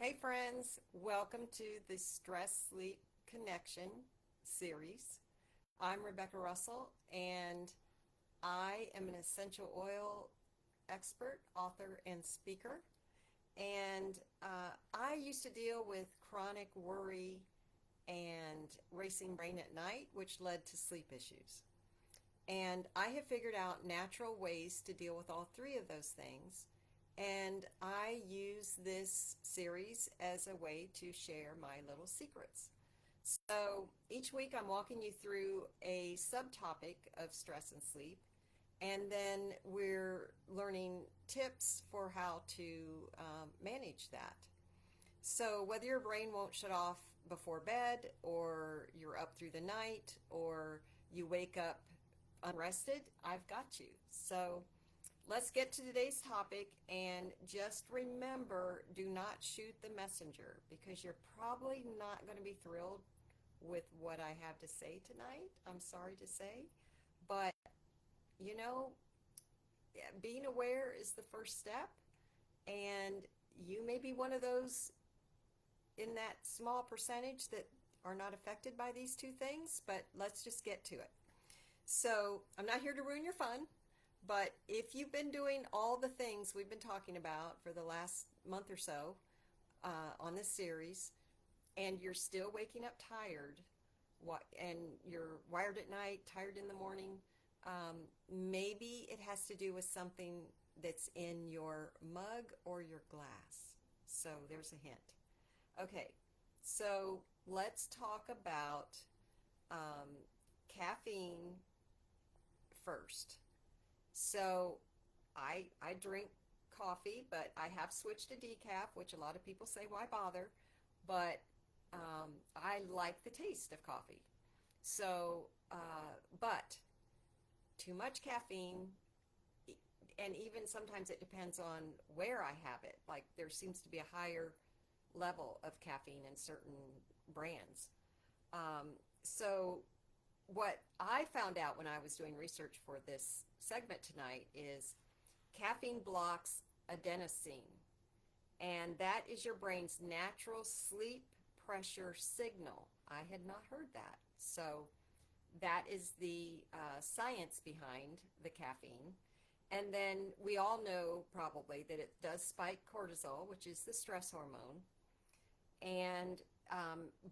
Hey friends, welcome to the Stress Sleep Connection series. I'm Rebecca Russell and I am an essential oil expert, author, and speaker. And I used to deal with chronic worry and racing brain at night, which led to sleep issues. And I have figured out natural ways to deal with all three of those things. And I use this series as a way to share my little secrets. So each week I'm walking you through a subtopic of stress and sleep. And then we're learning tips for how to manage that. So whether your brain won't shut off before bed, or you're up through the night, or you wake up unrested, I've got you. So let's get to today's topic, and just remember, do not shoot the messenger, because you're probably not going to be thrilled with what I have to say tonight. I'm sorry to say, but you know, being aware is the first step, and you may be one of those in that small percentage that are not affected by these two things, but let's just get to it. So I'm not here to ruin your fun, but if you've been doing all the things we've been talking about for the last month or so on this series, and you're still waking up tired, and you're wired at night, tired in the morning, maybe it has to do with something that's in your mug or your glass. So there's a hint. Okay, so let's talk about caffeine first. So I drink coffee, but I have switched to decaf, which a lot of people say, why bother? But I like the taste of coffee. So, but too much caffeine, and even sometimes it depends on where I have it. Like there seems to be a higher level of caffeine in certain brands. So what I found out when I was doing research for this segment tonight is caffeine blocks adenosine, and that is your brain's natural sleep pressure signal. I had not heard that. So that is the science behind the caffeine. And then we all know probably that it does spike cortisol, which is the stress hormone. And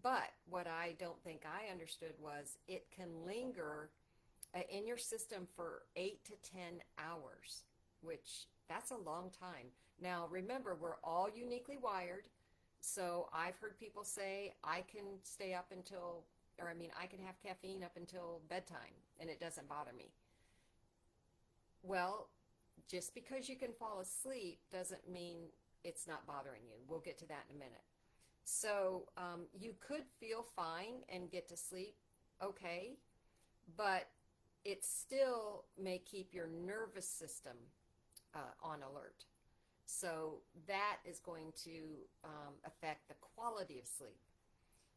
but what I don't think I understood was it can linger in your system for 8 to 10 hours, which that's a long time. Now remember, we're all uniquely wired. So I've heard people say I can stay up until, or I mean, I can have caffeine up until bedtime and it doesn't bother me. Well, just because you can fall asleep doesn't mean it's not bothering you. We'll get to that in a minute. So you could feel fine and get to sleep okay, but it still may keep your nervous system on alert. So that is going to affect the quality of sleep.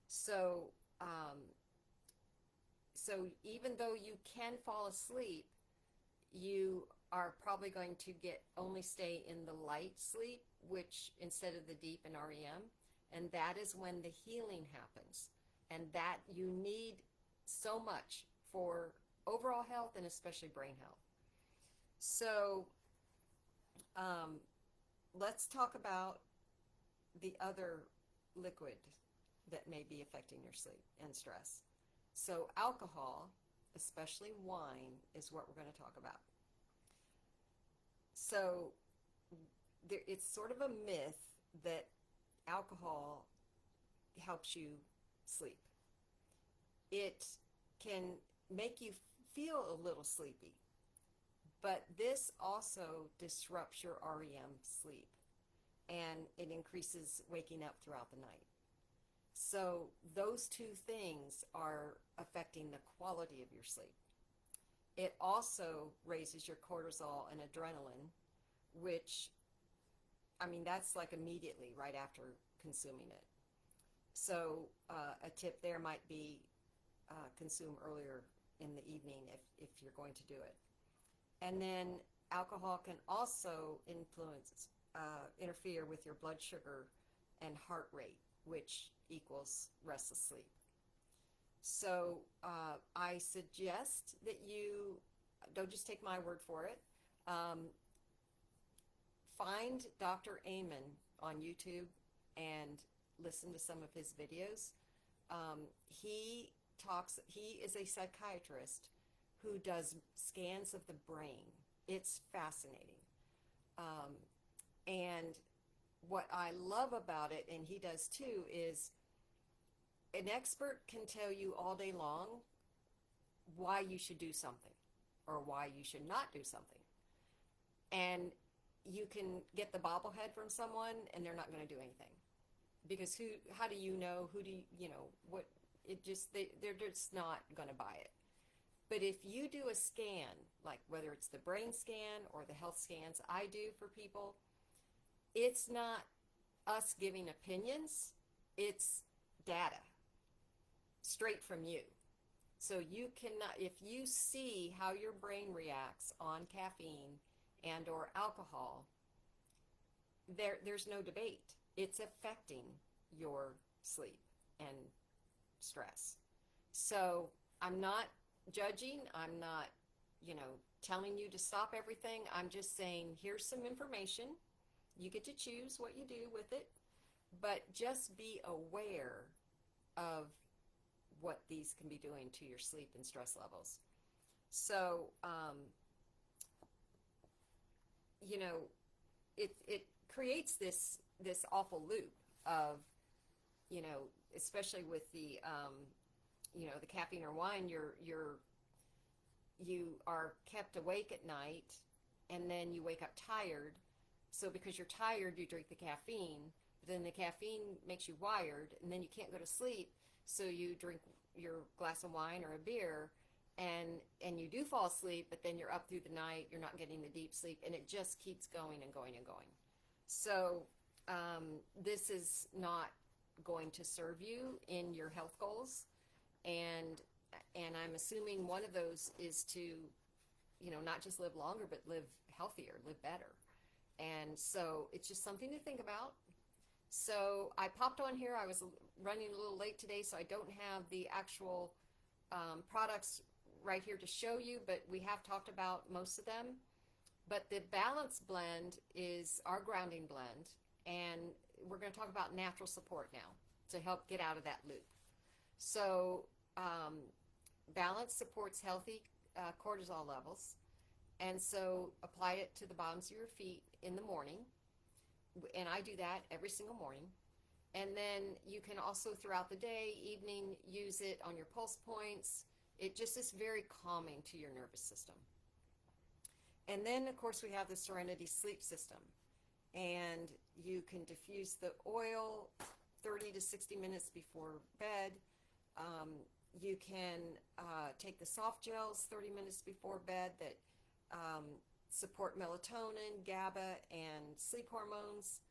So, so even though you can fall asleep, you are probably going to only stay in the light sleep, which instead of the deep and REM, and that is when the healing happens, and that you need so much for overall health and especially brain health. So let's talk about the other liquid that may be affecting your sleep and stress. So alcohol, especially wine, is what we're going to talk about. So it's sort of a myth that alcohol helps you sleep. It can make you feel a little sleepy, but this also disrupts your REM sleep, and it increases waking up throughout the night. So those two things are affecting the quality of your sleep. It also raises your cortisol and adrenaline, which, I mean, that's like immediately right after consuming it. So a tip there might be consume earlier in the evening if you're going to do it. And then alcohol can also interfere with your blood sugar and heart rate, which equals restless sleep. So I suggest that you don't just take my word for it. Find Dr. Amen on YouTube and listen to some of his videos. He is a psychiatrist who does scans of the brain. It's fascinating. And what I love about it, and he does too, is an expert can tell you all day long why you should do something or why you should not do something. And you can get the bobblehead from someone and they're not going to do anything. Because how do you know, they're just not going to buy it. But if you do a scan, like whether it's the brain scan or the health scans I do for people, it's not us giving opinions, it's data straight from you. So you cannot, if you see how your brain reacts on caffeine and or alcohol, there's no debate. It's affecting your sleep and stress. So I'm not judging. I'm not, telling you to stop everything. I'm just saying, here's some information. You get to choose what you do with it, but just be aware of what these can be doing to your sleep and stress levels. So, it creates this awful loop of, especially with the caffeine or wine, you are kept awake at night and then you wake up tired. So because you're tired, you drink the caffeine, but then the caffeine makes you wired and then you can't go to sleep. So you drink your glass of wine or a beer and you do fall asleep, but then you're up through the night, you're not getting the deep sleep, and it just keeps going and going and going. So this is not going to serve you in your health goals, and I'm assuming one of those is to, not just live longer, but live healthier, live better. And so it's just something to think about. So I popped on here. I was running a little late today, so I don't have the actual products right here to show you, but we have talked about most of them. But the balance blend is our grounding blend, and we're going to talk about natural support now to help get out of that loop. So balance supports healthy cortisol levels, and so apply it to the bottoms of your feet in the morning, and I do that every single morning. And then you can also throughout the day, evening, use it on your pulse points. It just is very calming to your nervous system. And then, of course, we have the Serenity Sleep System. And you can diffuse the oil 30 to 60 minutes before bed. You can take the soft gels 30 minutes before bed that support melatonin, GABA, and sleep hormones.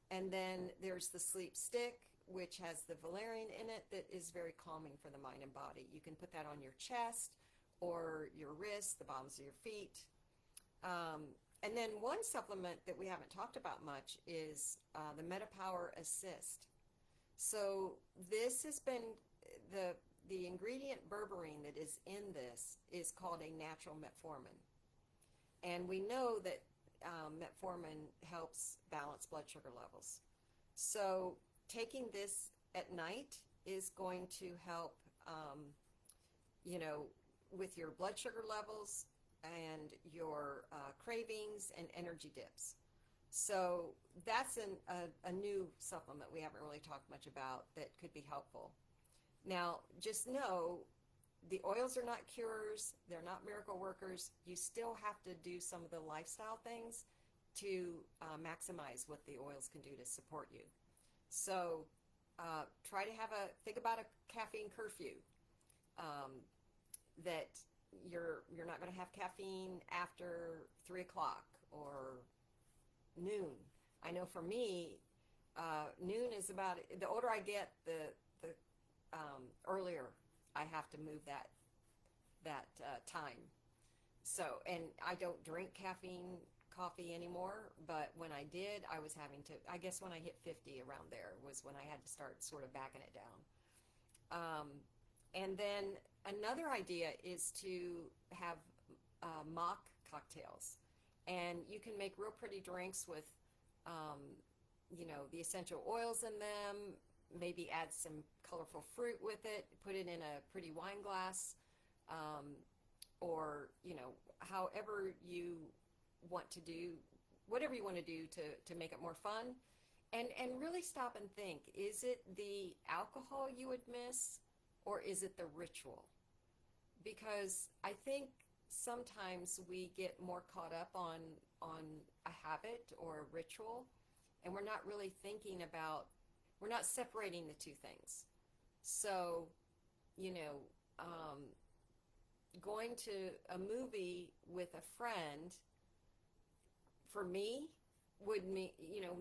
And then there's the sleep stick, which has the valerian in it that is very calming for the mind and body. You can put that on your chest or your wrist, the bottoms of your feet. And then one supplement that we haven't talked about much is the MetaPower Assist. So this has been, the ingredient berberine that is in this is called a natural metformin. And we know that metformin helps balance blood sugar levels. So taking this at night is going to help, with your blood sugar levels and your cravings and energy dips. So that's a new supplement we haven't really talked much about that could be helpful. Now, just know the oils are not cures, they're not miracle workers. You still have to do some of the lifestyle things to maximize what the oils can do to support you. So try to think about a caffeine curfew, that you're not going to have caffeine after 3 o'clock or noon. I know for me, noon is about, the older I get, the earlier I have to move that time. So, and I don't drink caffeine coffee anymore, but when I did, I was having to, I guess when I hit 50 around there was when I had to start sort of backing it down. Um, and then another idea is to have mock cocktails. And you can make real pretty drinks with, um, the essential oils in them, maybe add some colorful fruit with it, put it in a pretty wine glass, um, or, however you want to do, whatever you want to do to make it more fun. And really stop and think, is it the alcohol you would miss, or is it the ritual? Because I think sometimes we get more caught up on a habit or a ritual, and we're not really thinking about, we're not separating the two things. So, you know, um, going to a movie with a friend, for me, would mean,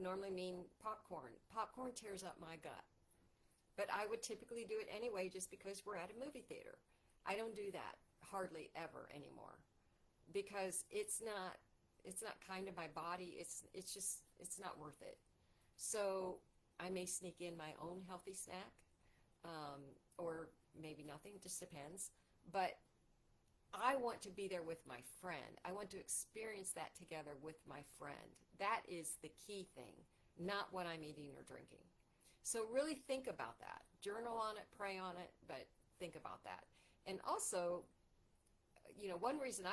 normally mean popcorn. Popcorn tears up my gut. But I would typically do it anyway just because we're at a movie theater. I don't do that hardly ever anymore because it's not kind to my body. It's not worth it. So I may sneak in my own healthy snack, or maybe nothing, just depends. But I want to be there with my friend. I want to experience that together with my friend. That is the key thing, not what I'm eating or drinking. So really think about that. Journal on it, pray on it, but think about that. And also, one reason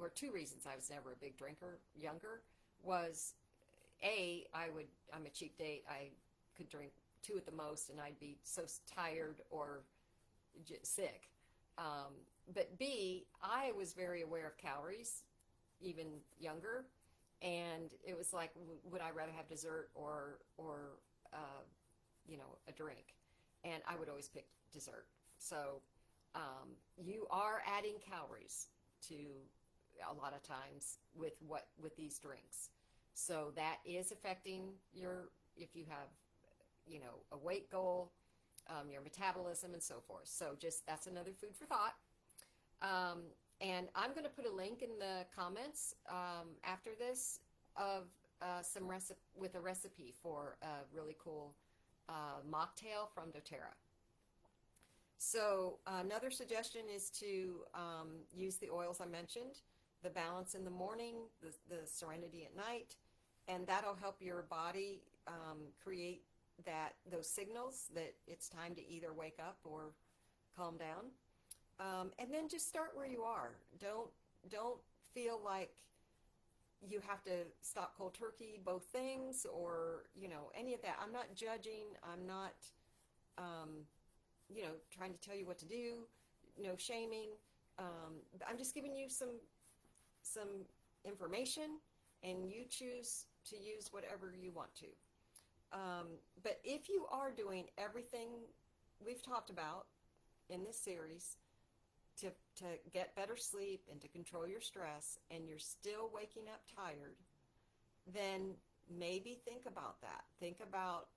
or two reasons I was never a big drinker younger was, I'm a cheap date. I could drink two at the most and I'd be so tired or sick. But B, I was very aware of calories, even younger, and it was like, would I rather have dessert or a drink? And I would always pick dessert. So you are adding calories to a lot of times with these drinks. So that is affecting if you have, a weight goal, your metabolism and so forth. So that's another food for thought. And I'm going to put a link in the comments after this of some with a recipe for a really cool mocktail from doTERRA. So another suggestion is to use the oils I mentioned, the balance in the morning, the serenity at night, and that'll help your body create those signals that it's time to either wake up or calm down. And then just start where you are. Don't feel like you have to stop cold turkey both things or any of that. I'm not judging. I'm not trying to tell you what to do. No shaming. I'm just giving you some information, and you choose to use whatever you want to. But if you are doing everything we've talked about in this series to get better sleep and to control your stress, and you're still waking up tired, then maybe think about that. Think about,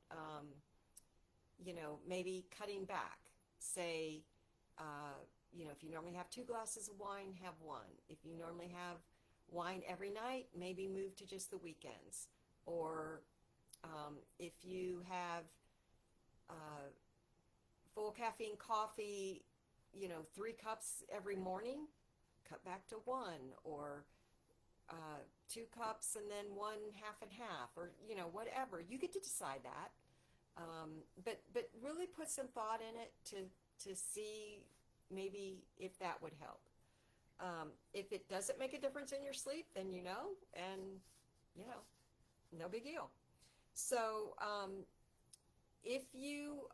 maybe cutting back. Say, if you normally have 2 glasses of wine, have 1. If you normally have wine every night, maybe move to just the weekends. Or if you have full caffeine coffee, 3 cups every morning, cut back to 1, or 2 cups and then 1 half and half, or whatever. You get to decide that, but really put some thought in it to see maybe if that would help. If it doesn't make a difference in your sleep, then and no big deal. So if you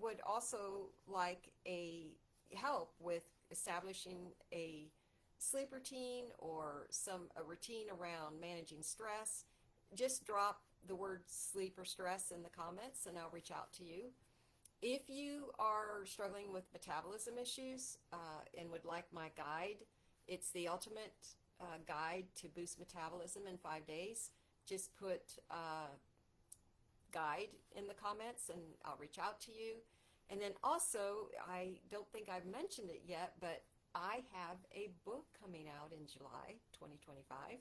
would also like help with establishing a sleep routine or a routine around managing stress, just drop the word sleep or stress in the comments and I'll reach out to you. If you are struggling with metabolism issues and would like my guide, it's the ultimate guide to boost metabolism in 5 days. Just put guide in the comments and I'll reach out to you. And then also, I don't think I've mentioned it yet, but I have a book coming out in July 2025,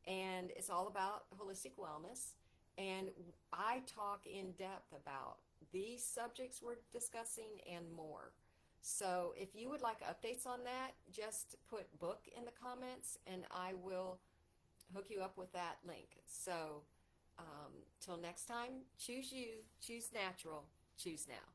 and it's all about holistic wellness. And I talk in depth about these subjects we're discussing and more. So if you would like updates on that, just put book in the comments and I will hook you up with that link. So till next time, choose you, choose natural, choose now.